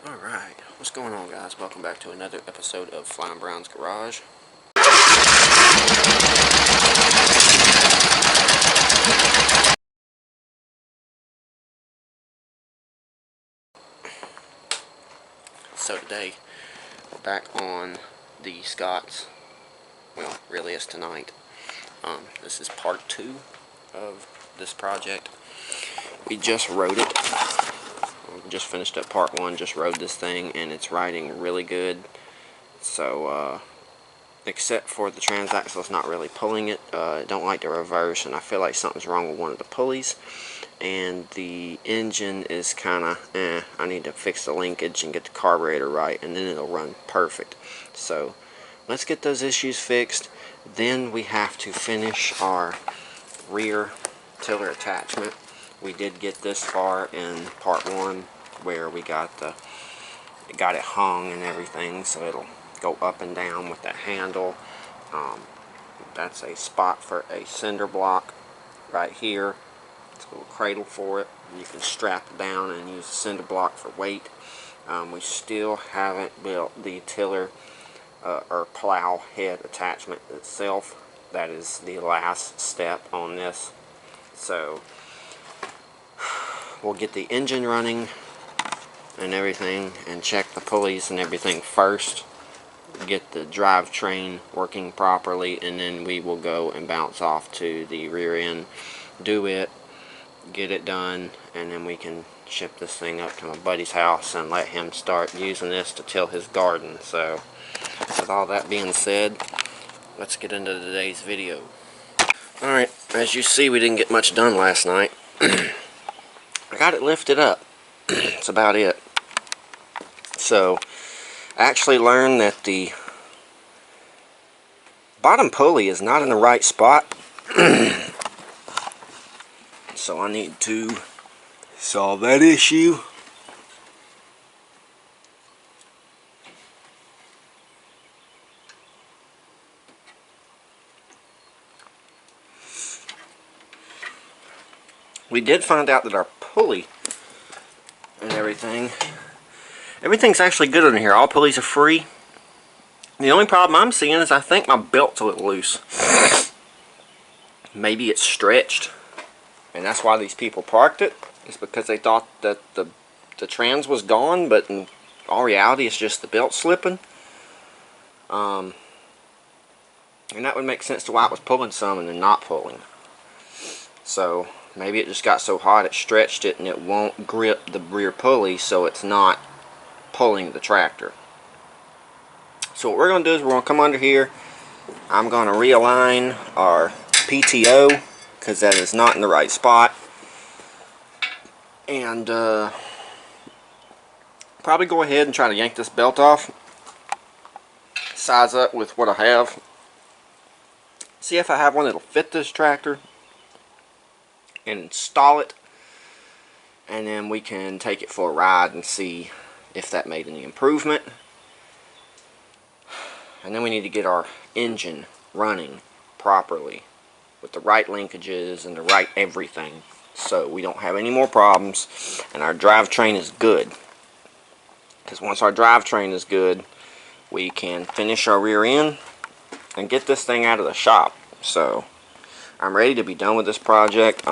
Alright, what's going on, guys? Welcome back to another episode of Flying Brown's Garage. So today, we're back on the Scots. Well, really it's tonight. This is part 2 of this project. We just rode it. Just finished up part 1, just rode this thing, and it's riding really good. So, except for the transaxle, it's not really pulling it. I don't like the reverse, and I feel like something's wrong with one of the pulleys. And the engine is kind of, I need to fix the linkage and get the carburetor right, and then it'll run perfect. So, let's get those issues fixed. Then we have to finish our rear tiller attachment. We did get this far in part 1 where we got it hung and everything, so it'll go up and down with that handle. That's a spot for a cinder block right here. It's a little cradle for it. You can strap it down and use the cinder block for weight. We still haven't built the tiller or plow head attachment itself. That is the last step on this. So we'll get the engine running and everything and check the pulleys and everything first. Get the drivetrain working properly, and then we will go and bounce off to the rear end, do it, get it done, and then we can ship this thing up to my buddy's house and let him start using this to till his garden. So with all that being said, let's get into today's video. Alright, as you see, we didn't get much done last night. I got it lifted up. That's about it. So I actually learned that the bottom pulley is not in the right spot. So I need to solve that issue. We did find out that our pulley and everything's actually good in here. All pulleys are free. The only problem I'm seeing is I think my belt's a little loose. Maybe it's stretched, and that's why these people parked it. It's because they thought that the trans was gone, but in all reality it's just the belt slipping. And that would make sense to why it was pulling some and then not pulling. So maybe it just got so hot it stretched it and it won't grip the rear pulley, so it's not pulling the tractor. So what we're going to do is we're going to come under here. I'm going to realign our PTO because that is not in the right spot. And probably go ahead and try to yank this belt off. Size up with what I have. See if I have one that'll fit this tractor. And install it. And then we can take it for a ride and see if that made any improvement. And then we need to get our engine running properly with the right linkages and the right everything, so we don't have any more problems and our drivetrain is good. Because once our drivetrain is good, we can finish our rear end and get this thing out of the shop. So I'm ready to be done with this project.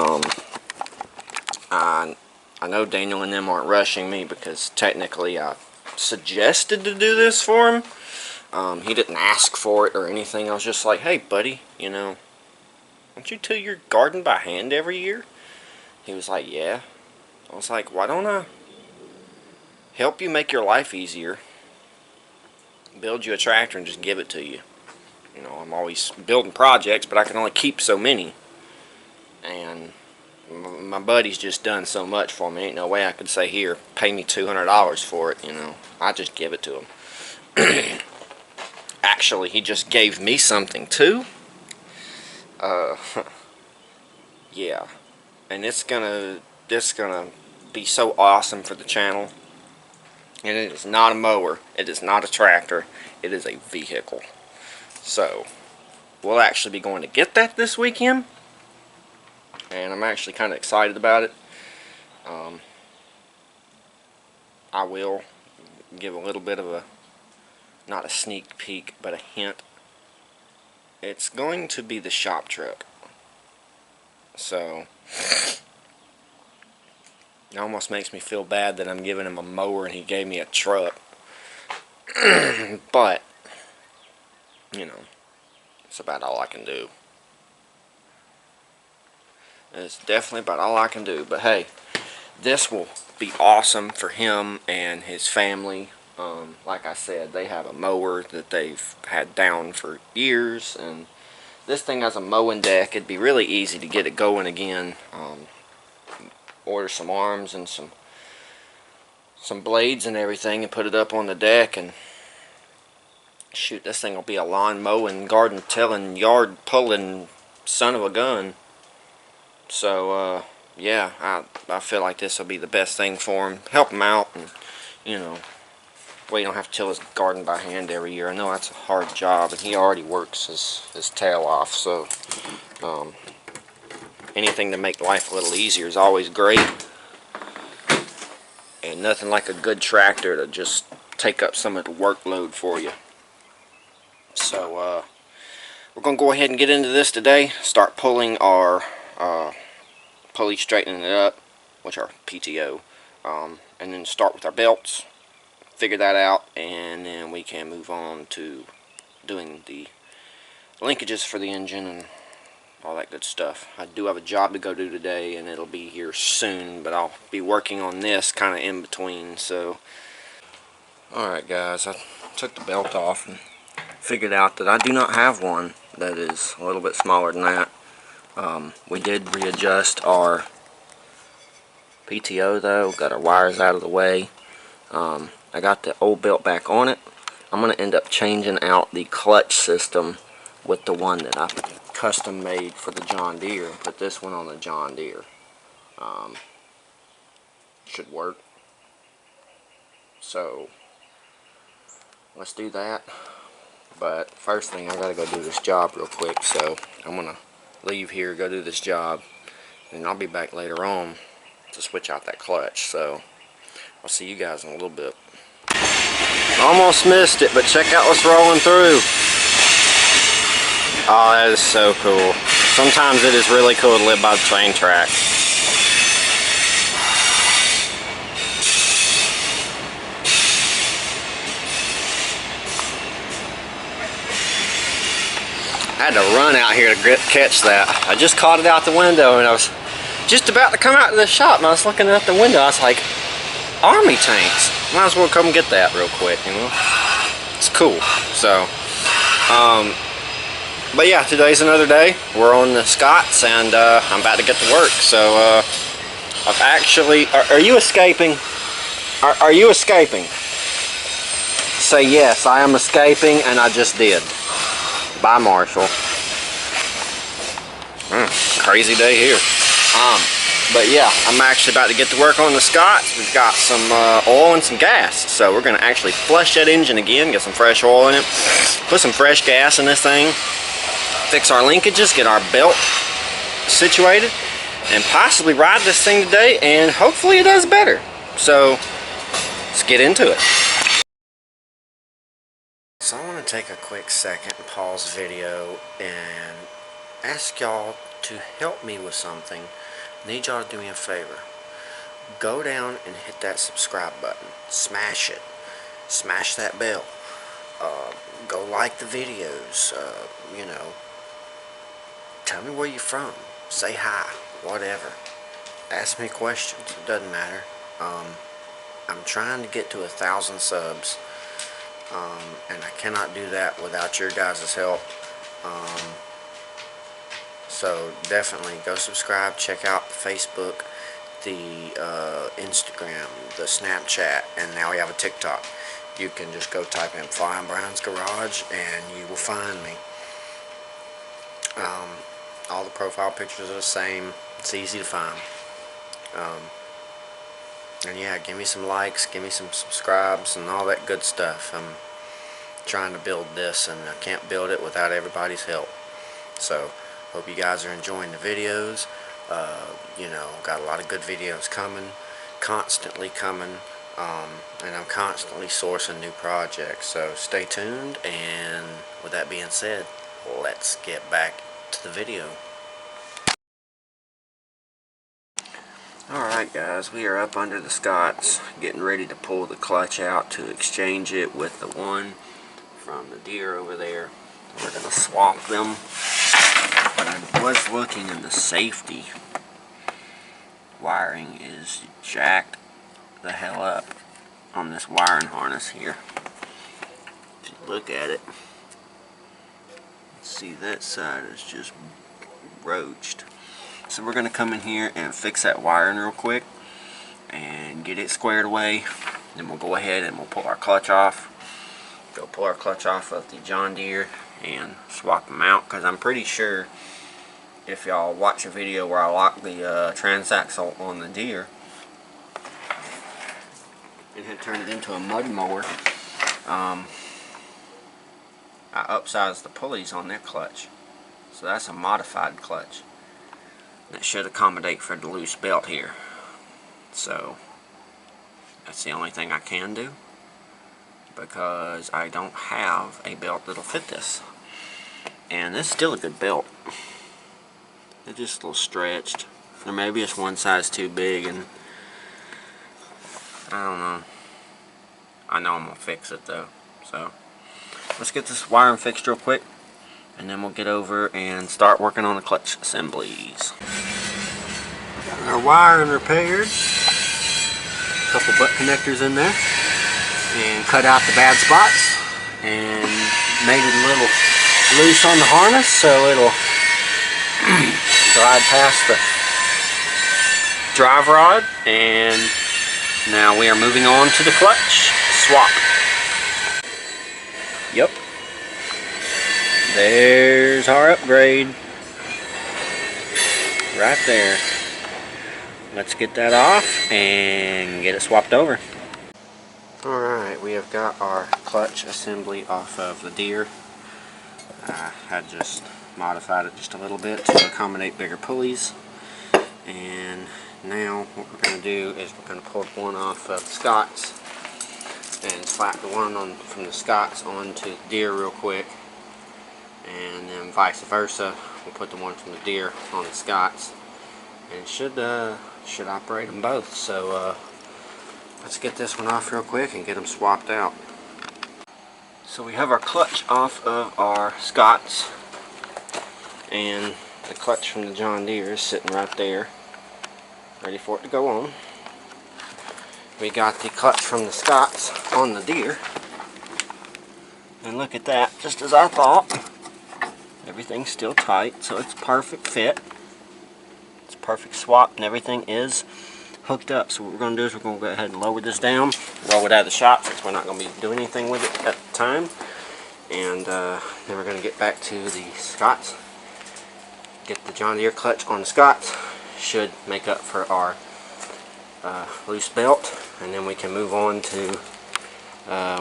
I know Daniel and them aren't rushing me because technically I suggested to do this for him. He didn't ask for it or anything. I was just like, hey buddy, you know, don't you till your garden by hand every year? He was like, yeah. I was like, why don't I help you make your life easier? Build you a tractor and just give it to you. You know, I'm always building projects, but I can only keep so many. And my buddy's just done so much for me. Ain't no way I could say, here, pay me $200 for it, you know. I just give it to him. Actually, he just gave me something too. Yeah. And it's gonna be so awesome for the channel. And it is not a mower. It is not a tractor. It is a vehicle. So, we'll actually be going to get that this weekend. And I'm actually kind of excited about it. I will give a little bit of a, not a sneak peek, but a hint. It's going to be the shop truck. So it almost makes me feel bad that I'm giving him a mower and he gave me a truck. But, you know, it's about all I can do. It's definitely about all I can do. But hey, this will be awesome for him and his family. Like I said, they have a mower that they've had down for years, and this thing has a mowing deck. It'd be really easy to get it going again. Order some arms and some blades and everything and put it up on the deck, and shoot, this thing will be a lawn mowing, garden tilling, yard pulling son of a gun. So yeah, I feel like this will be the best thing for him. Help him out, and you know, well, you don't have to till his garden by hand every year. I know that's a hard job, and he already works his tail off, so anything to make life a little easier is always great. And nothing like a good tractor to just take up some of the workload for you. So we're going to go ahead and get into this today. Start pulling our pulley, straightening it up, which are PTO, and then start with our belts, figure that out, and then we can move on to doing the linkages for the engine and all that good stuff. I do have a job to go do today, and it'll be here soon, but I'll be working on this kind of in between. So alright guys, I took the belt off and figured out that I do not have one that is a little bit smaller than that. We did readjust our PTO though, got our wires out of the way. I got the old belt back on it. I'm going to end up changing out the clutch system with the one that I custom made for the John Deere and put this one on the John Deere. Should work. So let's do that. But first thing, I gotta go do this job real quick, so I'm gonna leave here, go do this job, and I'll be back later on to switch out that clutch. So I'll see you guys in a little bit. Almost missed it, but check out what's rolling through. Oh, that is so cool. Sometimes it is really cool to live by the train track. I had to run out here to catch that. I just caught it out the window, and I was just about to come out to the shop, and I was looking out the window. I was like, army tanks. Might as well come get that real quick, you know. It's cool. So, but yeah, today's another day. We're on the Scots, and I'm about to get to work. So I've actually, are you escaping? Are you escaping? Say yes, I am escaping, and I just did. Bye, Marshall. Crazy day here. But yeah, I'm actually about to get to work on the Scots. We've got some oil and some gas, so we're going to actually flush that engine again, get some fresh oil in it, put some fresh gas in this thing, fix our linkages, get our belt situated, and possibly ride this thing today, and hopefully it does better. So let's get into it. So I want to take a quick second and pause the video and ask y'all to help me with something. I need y'all to do me a favor. Go down and hit that subscribe button. Smash it. Smash that bell. Go like the videos. You know, tell me where you're from. Say hi. Whatever. Ask me questions. It doesn't matter. I'm trying to get to 1,000 subs. And I cannot do that without your guys' help. So definitely go subscribe, check out the Facebook, the Instagram, the Snapchat, and now we have a TikTok. You can just go type in Flying Brown's Garage and you will find me. All the profile pictures are the same. It's easy to find. And yeah, give me some likes, give me some subscribes, and all that good stuff. I'm trying to build this, and I can't build it without everybody's help. So hope you guys are enjoying the videos. You know, got a lot of good videos coming, constantly coming. and I'm constantly sourcing new projects, so stay tuned. And with that being said, let's get back to the video. Alright guys, we are up under the Scots, getting ready to pull the clutch out to exchange it with the one from the deer over there. We're going to swap them. But I was looking, and the safety wiring is jacked the hell up on this wiring harness here. If you look at it, see that side is just roached. So we're going to come in here and fix that wiring real quick and get it squared away. Then we'll go ahead and we'll pull our clutch off. Go pull our clutch off of the John Deere and swap them out, because I'm pretty sure if y'all watch a video where I lock the transaxle on the Deere and had turned it into a mud mower, I upsized the pulleys on their clutch, so that's a modified clutch that should accommodate for the loose belt here. So that's the only thing I can do, because I don't have a belt that'll fit this. And this is still a good belt. It's just a little stretched, or maybe it's one size too big, and I don't know. I know I'm gonna fix it though. So let's get this wiring fixed real quick, and then we'll get over and start working on the clutch assemblies. Got our wiring repaired, a couple butt connectors in there, and cut out the bad spots, and made it a little loose on the harness so it'll glide past the drive rod. And now we are moving on to the clutch swap. Yep, there's our upgrade right there. Let's get that off and get it swapped over. Alright, we have got our clutch assembly off of the Deere. I had just modified it just a little bit to accommodate bigger pulleys. And now what we're going to do is we're going to pull one off of the Scots and slap the one on from the Scots onto the Deere real quick. And then vice versa, we'll put the one from the Deere on the Scots. And it should operate them both. So let's get this one off real quick and get them swapped out. So we have our clutch off of our Scots, and the clutch from the John Deere is sitting right there, ready for it to go on. We got the clutch from the Scots on the Deere, and look at that, just as I thought. Everything's still tight, so it's a perfect fit. It's a perfect swap, and everything is hooked up. So what we're going to do is we're going to go ahead and lower this down, roll it out of the shop, since we're not going to be doing anything with it at the time. And then we're going to get back to the Scots, get the John Deere clutch on the Scots. Should make up for our loose belt, and then we can move on to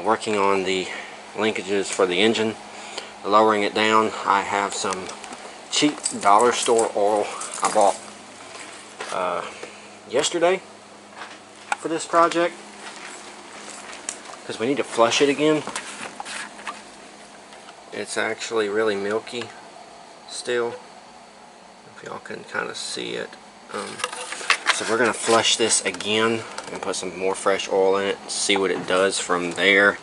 working on the linkages for the engine, lowering it down. I have some cheap dollar store oil I bought yesterday for this project, because we need to flush it again. It's actually really milky still, if y'all can kind of see it. So we're going to flush this again and put some more fresh oil in it, see what it does from there.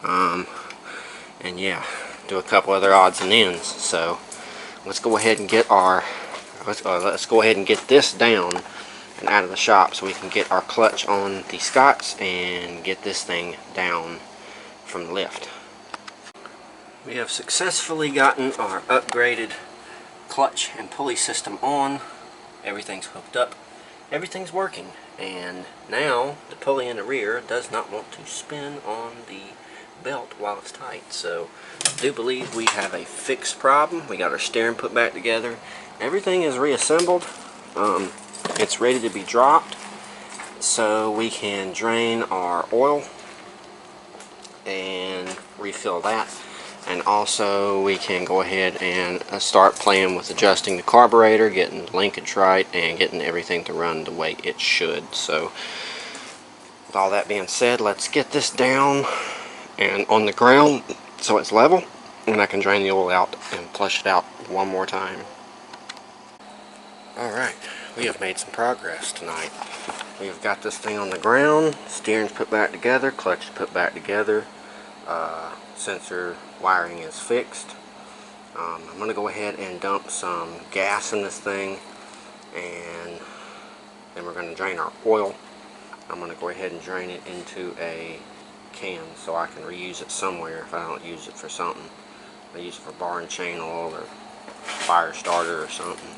And yeah, do a couple other odds and ends. So let's go ahead and get our let's go ahead and get this down and out of the shop, so we can get our clutch on the Scots and get this thing down from the lift. We have successfully gotten our upgraded clutch and pulley system on. Everything's hooked up, everything's working, and now the pulley in the rear does not want to spin on the belt while it's tight. So I do believe we have a fixed problem. We got our steering put back together, everything is reassembled. It's ready to be dropped, so we can drain our oil and refill that. And also we can go ahead and start playing with adjusting the carburetor, getting the linkage right, and getting everything to run the way it should. So With all that being said, let's get this down and on the ground so it's level, and I can drain the oil out and flush it out one more time. Alright, we have made some progress tonight. We have got this thing on the ground, steering's put back together, clutch is put back together, sensor wiring is fixed. I'm going to go ahead and dump some gas in this thing, and then we're going to drain our oil. I'm going to go ahead and drain it into a can so I can reuse it somewhere if I don't use it for something. I use it for bar and chain oil or fire starter or something.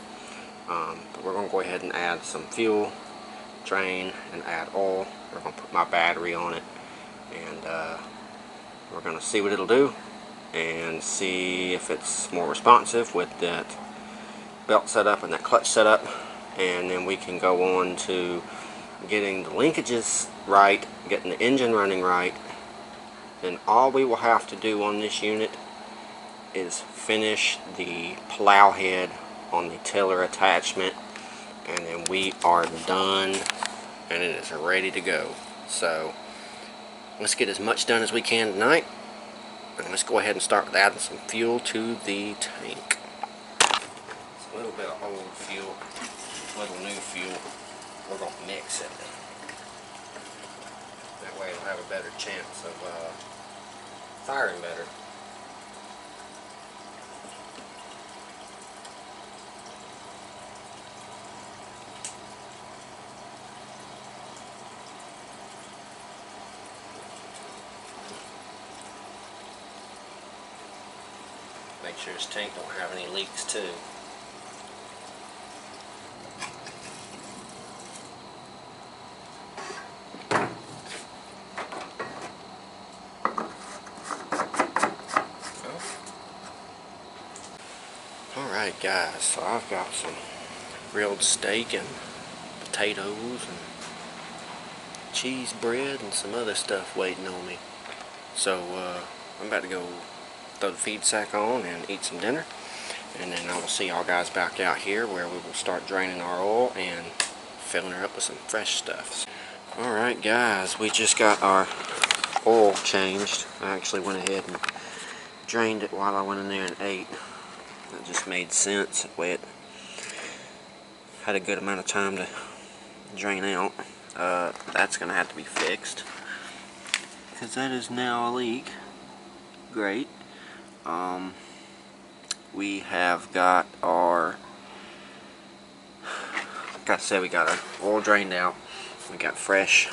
But we're going to go ahead and add some fuel, drain, and add oil. We're going to put my battery on it, and we're going to see what it'll do and see if it's more responsive with that belt setup and that clutch setup, and then we can go on to getting the linkages right, getting the engine running right. Then all we will have to do on this unit is finish the plow head on the tiller attachment, and then we are done and it is ready to go. So let's get as much done as we can tonight, and let's go ahead and start with adding some fuel to the tank. It's a little bit of old fuel, a little new fuel. We're going to mix it. That way it'll have a better chance of firing better. Make sure this tank don't have any leaks too. Alright guys, so I've got some grilled steak and potatoes and cheese bread and some other stuff waiting on me. So I'm about to go throw the feed sack on and eat some dinner, and then I will see y'all guys back out here where we will start draining our oil and filling her up with some fresh stuff. Alright guys, we just got our oil changed. I actually went ahead and drained it while I went in there and ate. That just made sense. That way it had a good amount of time to drain out. That's going to have to be fixed, because that is now a leak. Great. We have got our, like I said, we got our oil drained out. We got fresh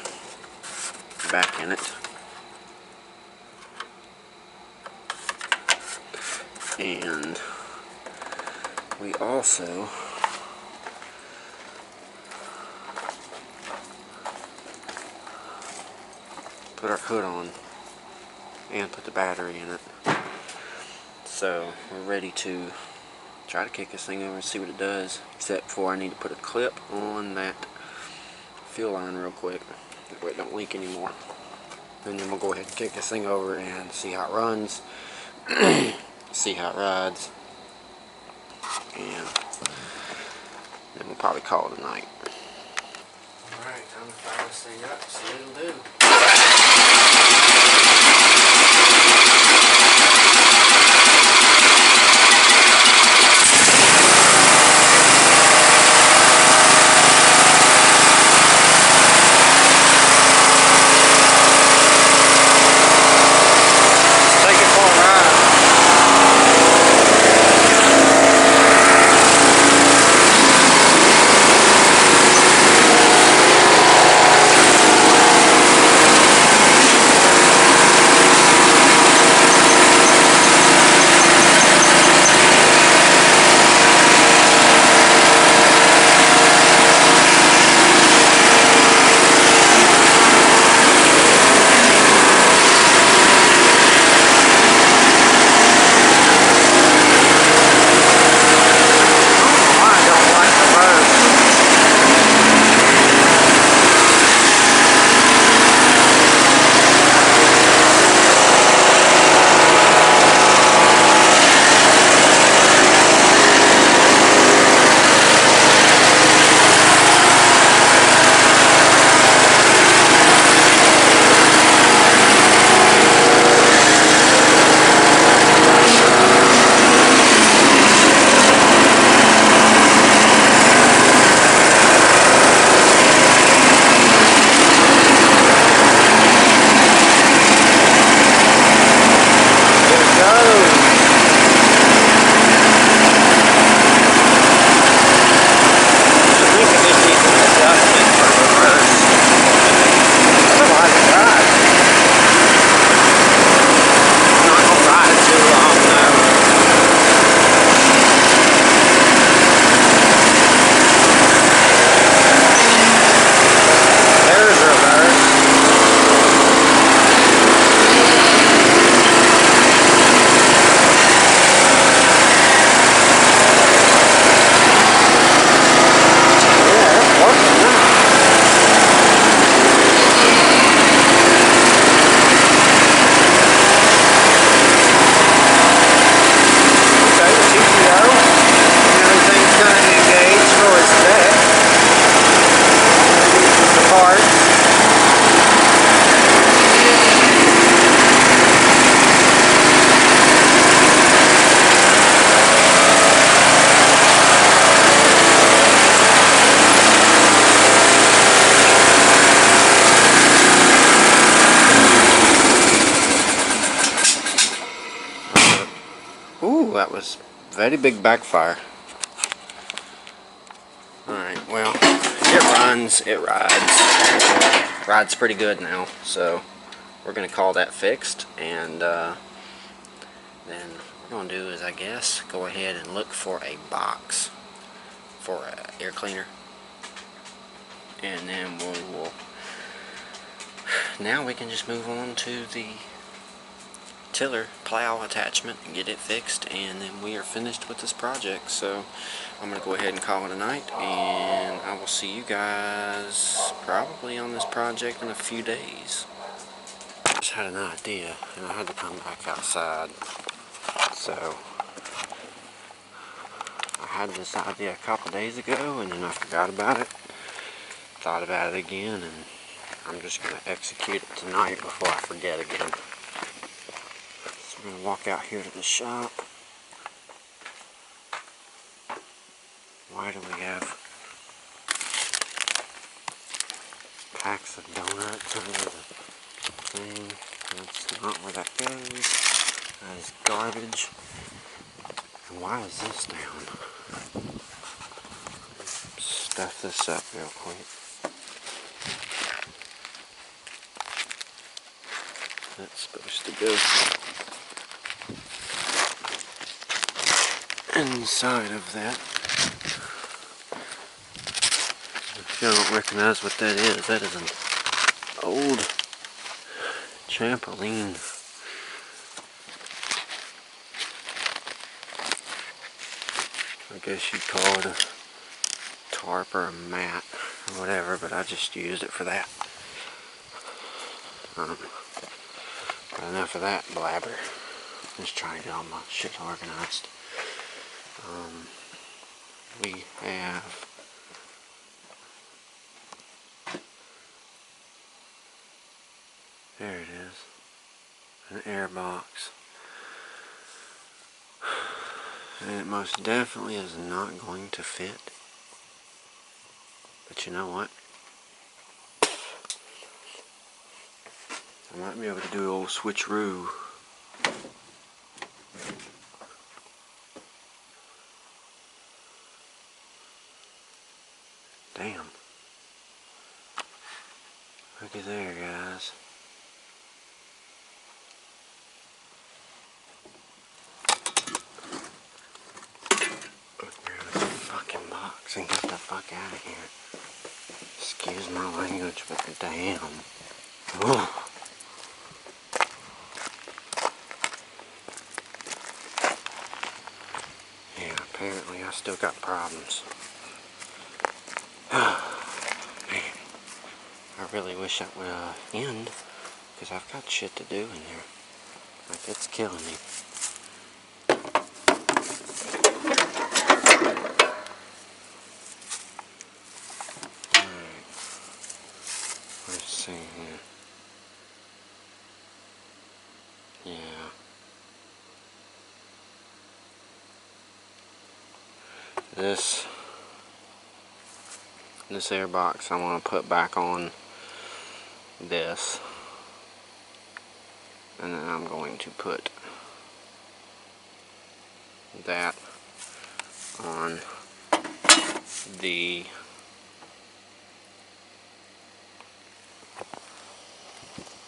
back in it. And we also put our hood on and put the battery in it. So we're ready to try to kick this thing over and see what it does, except for I need to put a clip on that fuel line real quick, that way it don't leak anymore. And then we'll go ahead and kick this thing over and see how it runs, see how it rides, and then we'll probably call it a night. Alright, time to fire this thing up, see what it'll do. that was very big backfire. Alright, well, it rides pretty good now, so we're going to call that fixed, and then what we're going to do is, I guess, go ahead and look for a box for an air cleaner, and then now we can just move on to the tiller plow attachment and get it fixed, and then we are finished with this project. So I'm going to go ahead and call it a night, and I will see you guys probably on this project in a few days. I just had an idea, and I had to come back outside. So I had this idea a couple days ago, and then I forgot about it. Thought about it again, and I'm just going to execute it tonight before I forget again. So we're going to walk out here to the shop. Why do we have packs of donuts under the thing? That's not where that goes. That is garbage. And why is this down? Stuff this up real quick. That's supposed to go inside of that. If you don't recognize what that is an old trampoline. I guess you'd call it a tarp or a mat or whatever, but I just used it for that. But enough of that blabber. Just trying to get all my shit organized. We have there it is, an Airbox, and it most definitely is not going to fit. But you know what? I might be able to do an old switcheroo. Damn. Looky there, guys. Grab the fucking box and get the fuck out of here. Excuse my language, but damn. Ugh. Yeah, apparently I still got problems. Man, I really wish that would end, because I've got shit to do in there. Like, it's killing me. Alright. Let's see here. Yeah. This Airbox I want to put back on this, and then I'm going to put that on the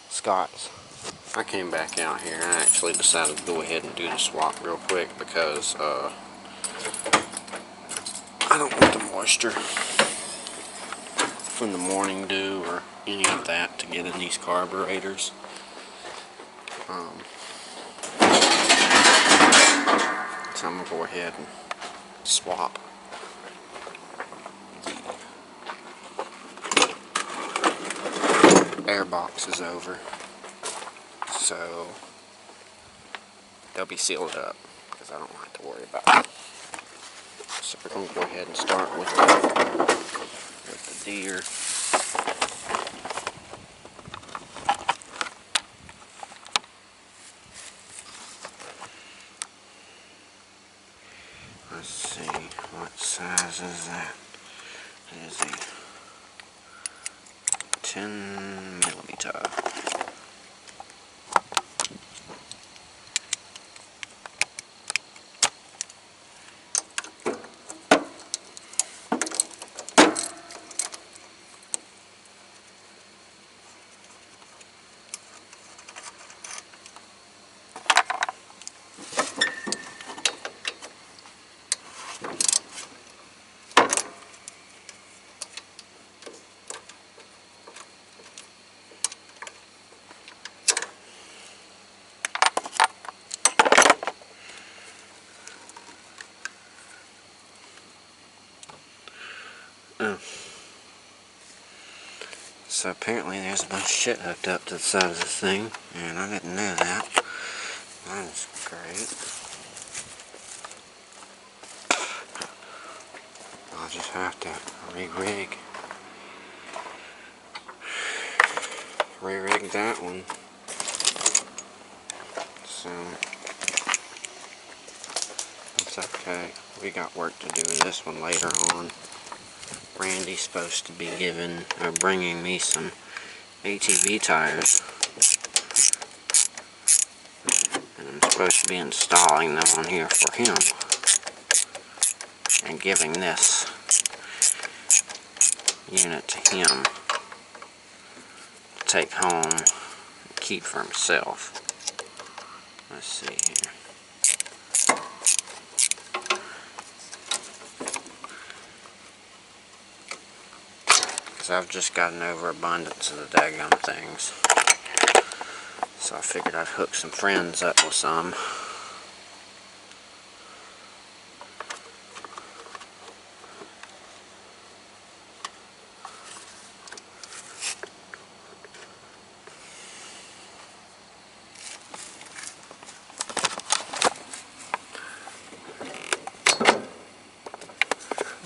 Scots. I came back out here and I actually decided to go ahead and do the swap real quick because I don't want the moisture from the morning dew or any of that to get in these carburetors. So I'm going to go ahead and swap the Airboxes over, so they'll be sealed up because I don't have to worry about it. So we're going to go ahead and start with the deer. Let's see, what size is that? It is a 10 millimeter. So apparently there's a bunch of shit hooked up to the side of this thing, and I didn't know that. That is great. I'll just have to re-rig that one. So it's okay. We got work to do with this one later on. Randy's supposed to be bringing me some ATV tires, and I'm supposed to be installing them on here for him and giving this unit to him to take home and keep for himself. Let's see here. Because I've just got an overabundance of the daggum things. So I figured I'd hook some friends up with some.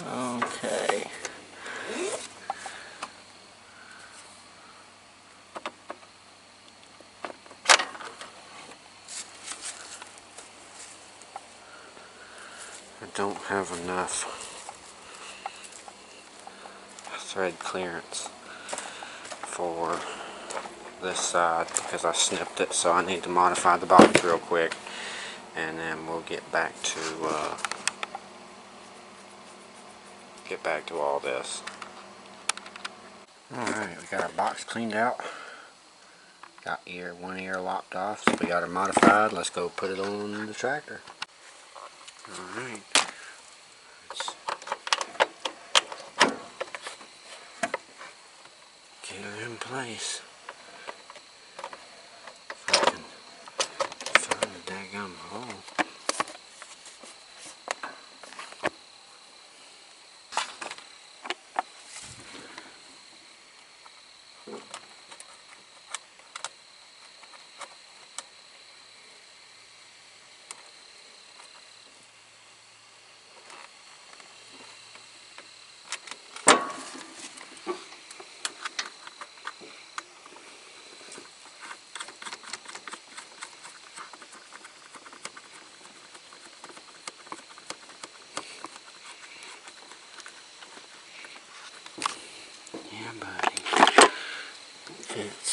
Okay. I don't have enough thread clearance for this side because I snipped it, so I need to modify the body real quick, and then we'll get back to all this. Alright, we got our box cleaned out. Got one ear lopped off, so we got her modified. Let's go put it on the tractor. Alright. Let's get her in place. If I can find the daggum hole. Fits.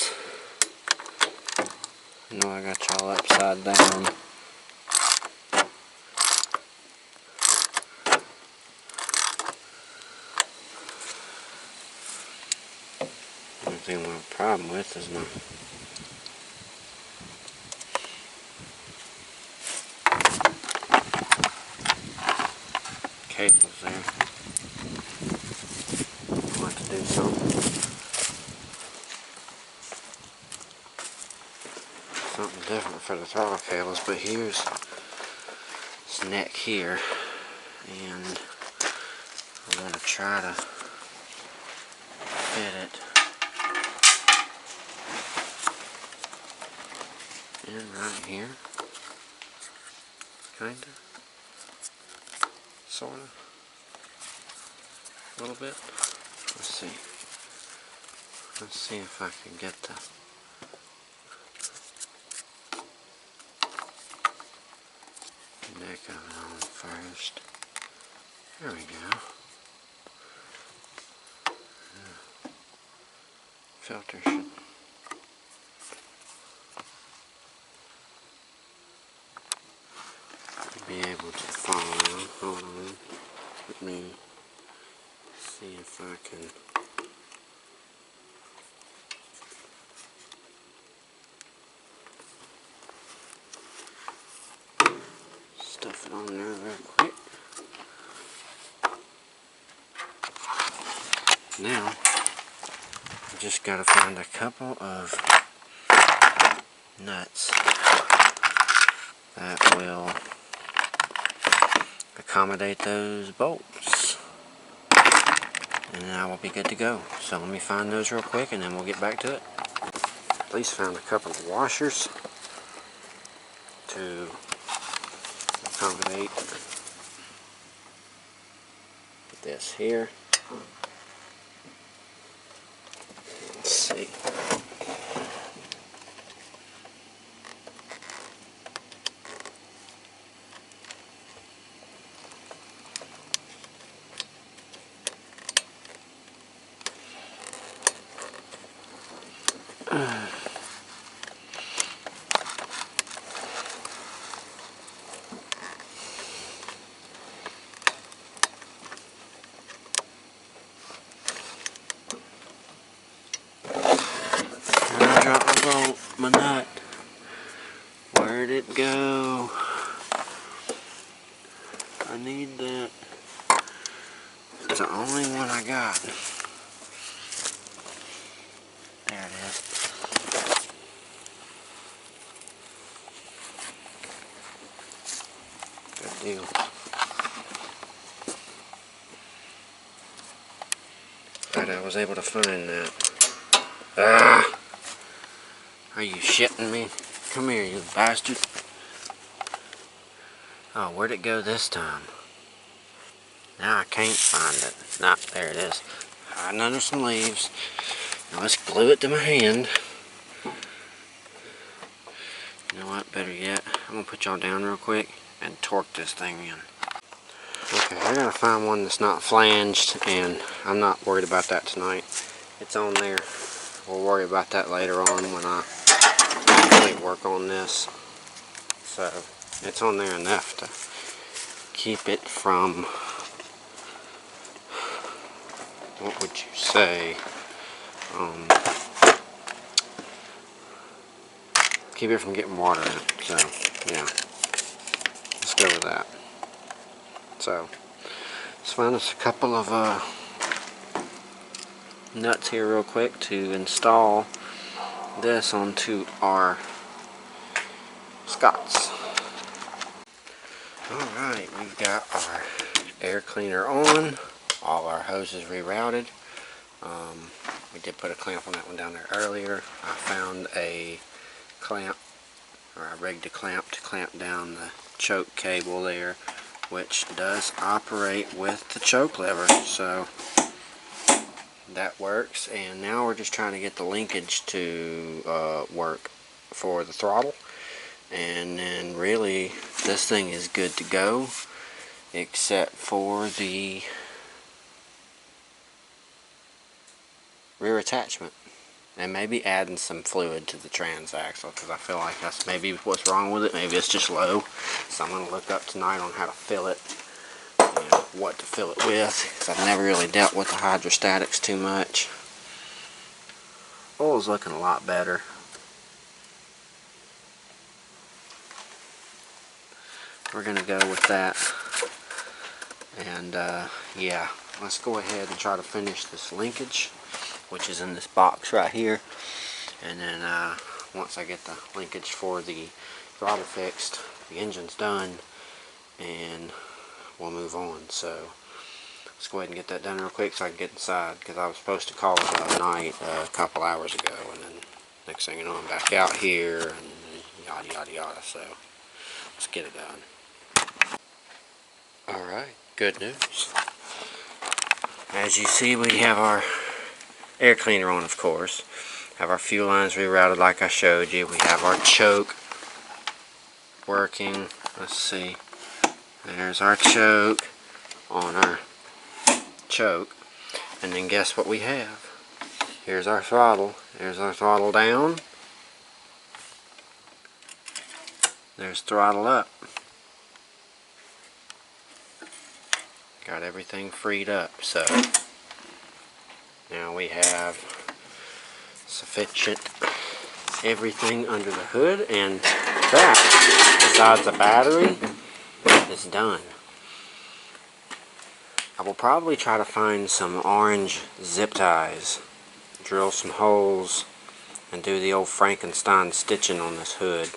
I know I got y'all upside down. Only thing I have a problem with is my cables there. I'll have to do something different for the throttle cables, but here's this neck here, and I'm going to try to fit it in right here, kinda, sorta, a little bit. Let's see if I can get the neck of it on first. There we go. Filter should be able to follow. Hold on. Let me see if I can stuff it on there real quick. Now, I just gotta find a couple of nuts that will accommodate those bolts. and then I will be good to go. So let me find those real quick and then we'll get back to it. At least found a couple of washers to accommodate this here. Let's see. I dropped my bolt, my nut. Where'd it go? I need that. It's the only one I got. There it is. Good deal. Glad I was able to find that. Ah! Are you shitting me? Come here, you bastard. Oh, where'd it go this time? Now I can't find it. Nah, there it is. Hiding under some leaves. Now let's glue it to my hand. You know what, better yet, I'm gonna put y'all down real quick and torque this thing in. Okay, I gotta find one that's not flanged, and I'm not worried about that tonight. It's on there. We'll worry about that later on when I really work on this. So, it's on there enough to keep it from, what would you say, keep it from getting water in it. So, yeah, let's go with that. So, let's find us a couple of nuts here real quick to install this onto our Scots. Alright, we've got our air cleaner on, all our hoses rerouted. We did put a clamp on that one down there earlier. I found a clamp, or I rigged a clamp to clamp down the choke cable there, which does operate with the choke lever, so that works. And now we're just trying to get the linkage to work for the throttle, and then really this thing is good to go except for the rear attachment, and maybe adding some fluid to the transaxle, because I feel like that's maybe what's wrong with it. Maybe it's just low, so I'm going to look up tonight on how to fill it and what to fill it with, because I've never really dealt with the hydrostatics too much. Oil's looking a lot better. We're going to go with that, and yeah, let's go ahead and try to finish this linkage, which is in this box right here, and then once I get the linkage for the throttle fixed, the engine's done, and we'll move on. So let's go ahead and get that done real quick so I can get inside, because I was supposed to call it the other night a couple hours ago, and then next thing you know I'm back out here and yada yada yada. So let's get it done. Alright, good news. As you see, we have our air cleaner on, of course. Have our fuel lines rerouted like I showed you. We have our choke working. Let's see. There's our choke on our choke. And then guess what we have? Here's our throttle. There's our throttle down. There's throttle up. Got everything freed up, so now we have sufficient everything under the hood, and that, besides the battery, is done. I will probably try to find some orange zip ties, drill some holes, and do the old Frankenstein stitching on this hood.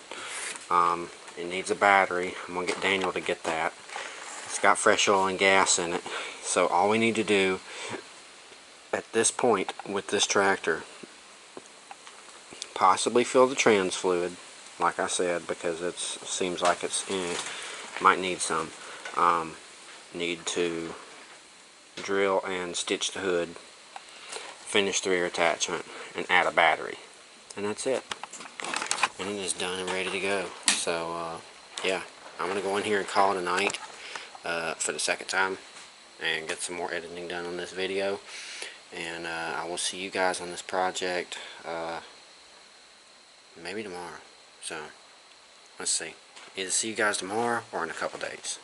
It needs a battery. I'm going to get Daniel to get that. It's got fresh oil and gas in it, so all we need to do at this point with this tractor, possibly fill the trans fluid, like I said, because it seems like it's might need some. Need to drill and stitch the hood, finish the rear attachment, and add a battery, and that's it. And it is done and ready to go. So yeah, I'm gonna go in here and call it a night for the second time and get some more editing done on this video. And I will see you guys on this project maybe tomorrow. So let's see, either see you guys tomorrow or in a couple days.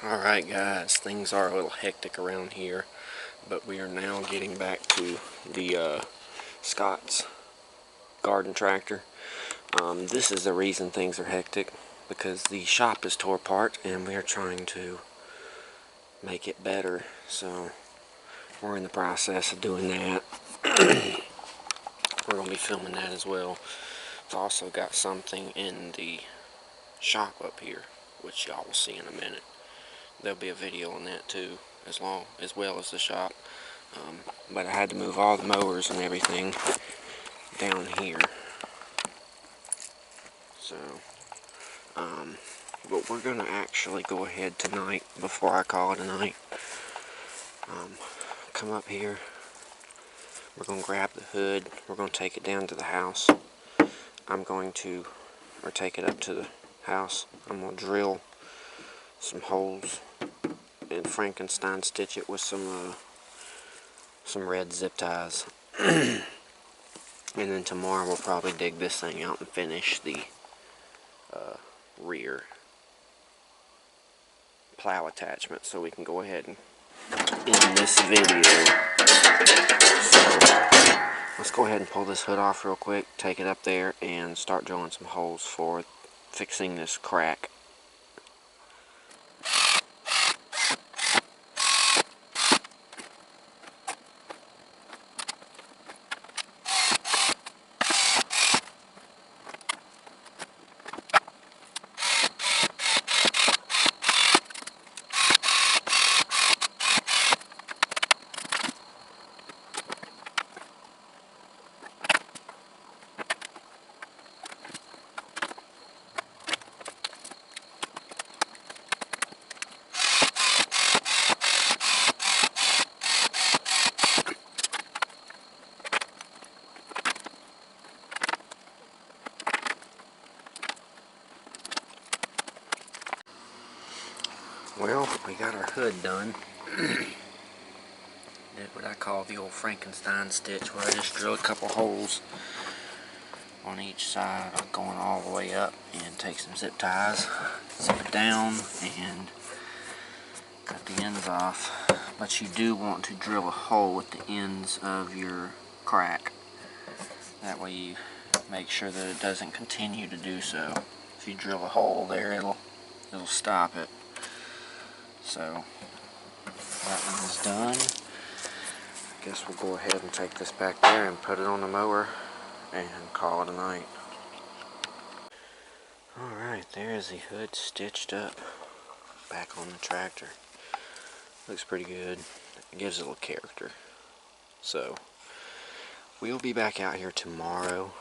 Alright guys, things are a little hectic around here, but we are now getting back to the Scott's garden tractor. This is the reason things are hectic, because the shop is tore apart and we are trying to make it better. So we're in the process of doing that. We're going to be filming that as well. I've also got something in the shop up here, which y'all will see in a minute. There'll be a video on that too, as well as the shop. But I had to move all the mowers and everything down here. So, but we're gonna actually go ahead tonight, before I call it a night. Come up here. We're gonna grab the hood. We're gonna take it down to the house. Take it up to the house. I'm gonna drill some holes and Frankenstein stitch it with some red zip ties. And then tomorrow we'll probably dig this thing out and finish the rear plow attachment, so we can go ahead and end this video. So let's go ahead and pull this hood off real quick, take it up there, and start drilling some holes for fixing this crack. Well, we got our hood done. Did what I call the old Frankenstein stitch, where I just drilled a couple holes on each side, going all the way up, and take some zip ties, zip it down, and cut the ends off. But you do want to drill a hole at the ends of your crack. That way you make sure that it doesn't continue to do so. If you drill a hole there, it'll stop it. So that one is done. I guess we'll go ahead and take this back there and put it on the mower and call it a night. Alright, there's the hood stitched up back on the tractor. Looks pretty good. It gives it a little character. So we'll be back out here tomorrow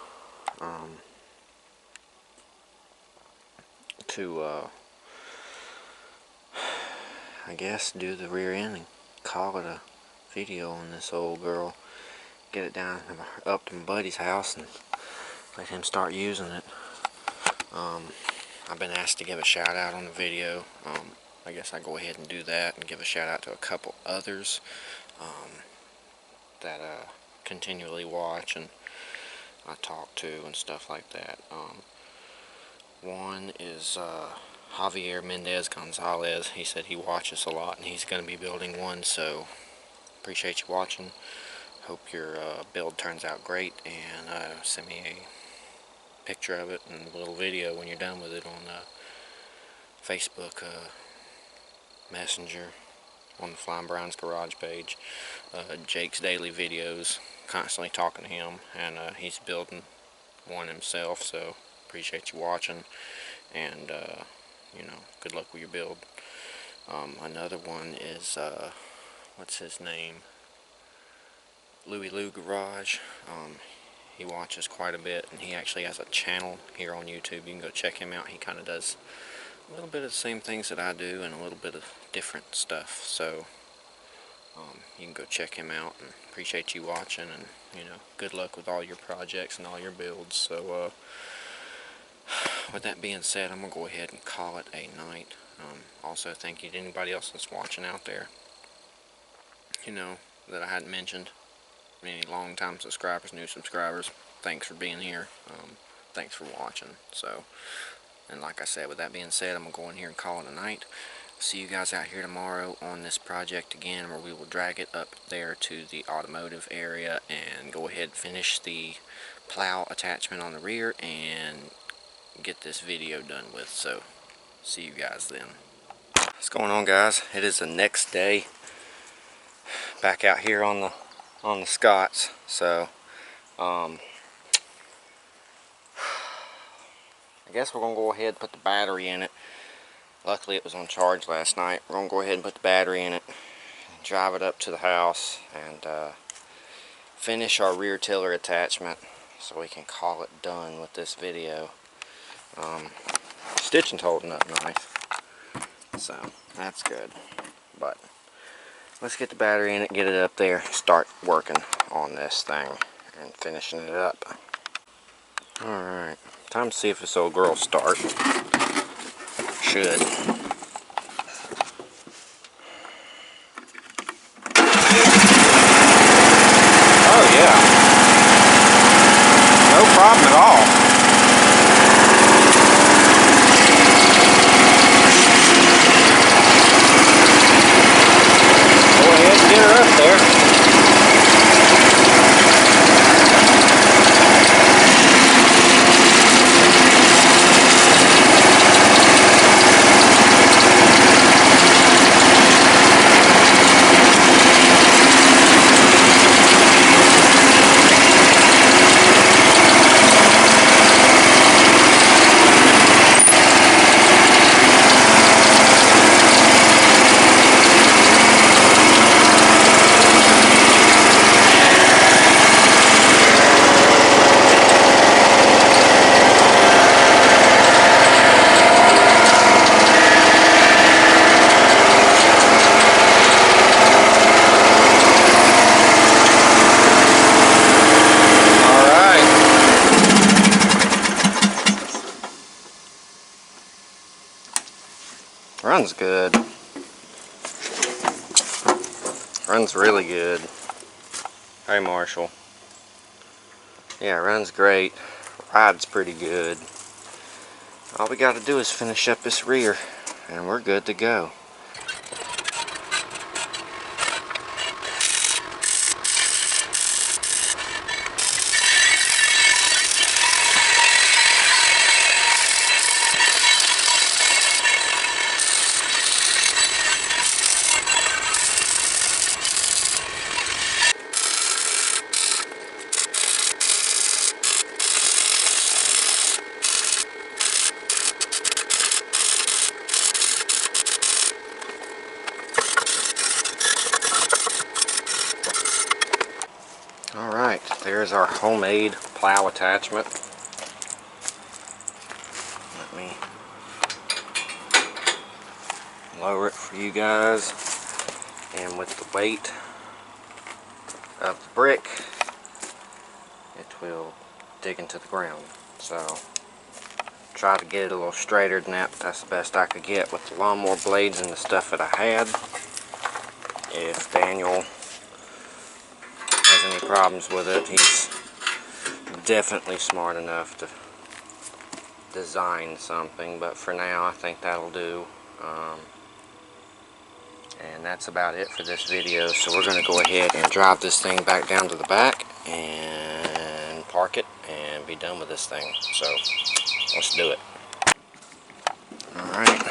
to I guess do the rear end and call it a video on this old girl. Get it down up to my buddy's house and let him start using it. I've been asked to give a shout out on the video. I guess I go ahead and do that and give a shout out to a couple others that continually watch and I talk to and stuff like that. One is Javier Mendez Gonzalez. He said he watches a lot and he's going to be building one, so appreciate you watching. Hope your build turns out great, and send me a picture of it and a little video when you're done with it on Facebook Messenger on the Flying Brian's Garage page. Jake's daily videos, constantly talking to him, and he's building one himself, so appreciate you watching, and you know, good luck with your build. Another one is what's his name? Louie Lou Garage. He watches quite a bit, and he actually has a channel here on YouTube. You can go check him out. He kind of does a little bit of the same things that I do and a little bit of different stuff. So you can go check him out, and appreciate you watching, and good luck with all your projects and all your builds. So with that being said, I'm gonna go ahead and call it a night. Also, thank you to anybody else that's watching out there, that I hadn't mentioned. Any long-time subscribers, new subscribers, thanks for being here. Thanks for watching. So, and like I said, with that being said, I'm going to go in here and call it a night. See you guys out here tomorrow on this project again, where we will drag it up there to the automotive area and go ahead and finish the plow attachment on the rear and get this video done with. So, see you guys then. What's going on, guys? It is the next day. Back out here on the Scots. So I guess we're gonna go ahead and put the battery in it. Luckily it was on charge last night. We're gonna go ahead and put the battery in it, drive it up to the house, and finish our rear tiller attachment so we can call it done with this video. Stitching's holding up nice, so that's good. But let's get the battery in it, get it up there, start working on this thing and finishing it up. Alright, time to see if this old girl starts. Should. Oh yeah. No problem at all. Get her up there. Runs good. Runs really good. Hey Marshall. Yeah, runs great. Rides pretty good. All we got to do is finish up this rear and we're good to go. Alright, there's our homemade plow attachment. Let me lower it for you guys. And with the weight of the brick, it will dig into the ground. So, try to get it a little straighter than that, but that's the best I could get with the lawnmower blades and the stuff that I had. If Daniel has any problems with it, he's definitely smart enough to design something, but for now I think that'll do. And that's about it for this video, so we're going to go ahead and drive this thing back down to the back and park it and be done with this thing. So let's do it. Alright.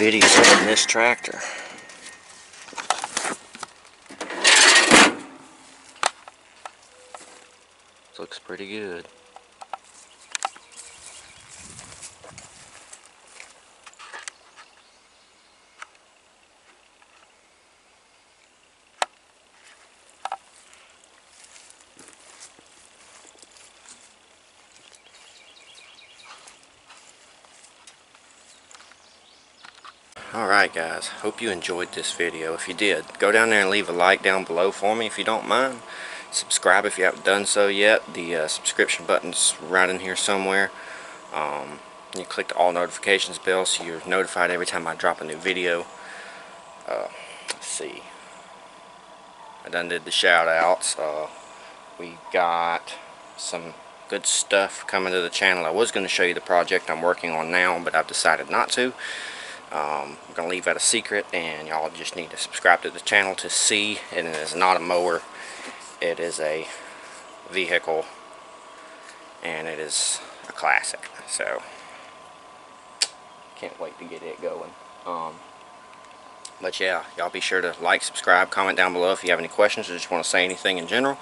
video on this tractor. Looks pretty good. Alright guys, hope you enjoyed this video. If you did, go down there and leave a like down below for me if you don't mind. Subscribe if you haven't done so yet. The subscription button's right in here somewhere. You click the all notifications bell so you're notified every time I drop a new video. Let's see. I done did the shout outs. We got some good stuff coming to the channel. I was going to show you the project I'm working on now, but I've decided not to. I'm going to leave that a secret, and y'all just need to subscribe to the channel to see. And it is not a mower. It is a vehicle, and it is a classic. So, can't wait to get it going. But yeah, y'all be sure to like, subscribe, comment down below if you have any questions or just want to say anything in general.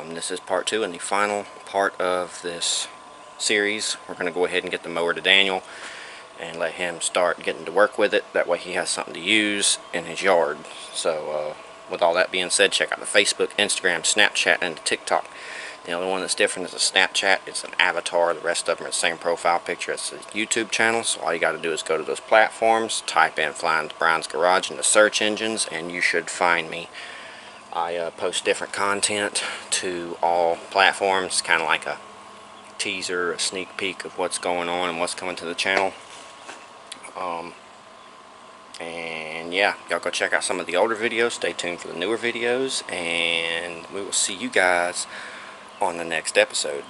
This is part 2 and the final part of this series. We're going to go ahead and get the mower to Daniel and let him start getting to work with it. That way he has something to use in his yard. So with all that being said, check out the Facebook, Instagram, Snapchat, and the TikTok. The only one that's different is a Snapchat. It's an avatar. The rest of them are the same profile picture as the YouTube channel. So all you got to do is go to those platforms, type in Flying Brian's Garage in the search engines, and you should find me. I post different content to all platforms, kind of like a teaser, a sneak peek of what's going on and what's coming to the channel. And yeah, y'all go check out some of the older videos. Stay tuned for the newer videos, and we will see you guys on the next episode.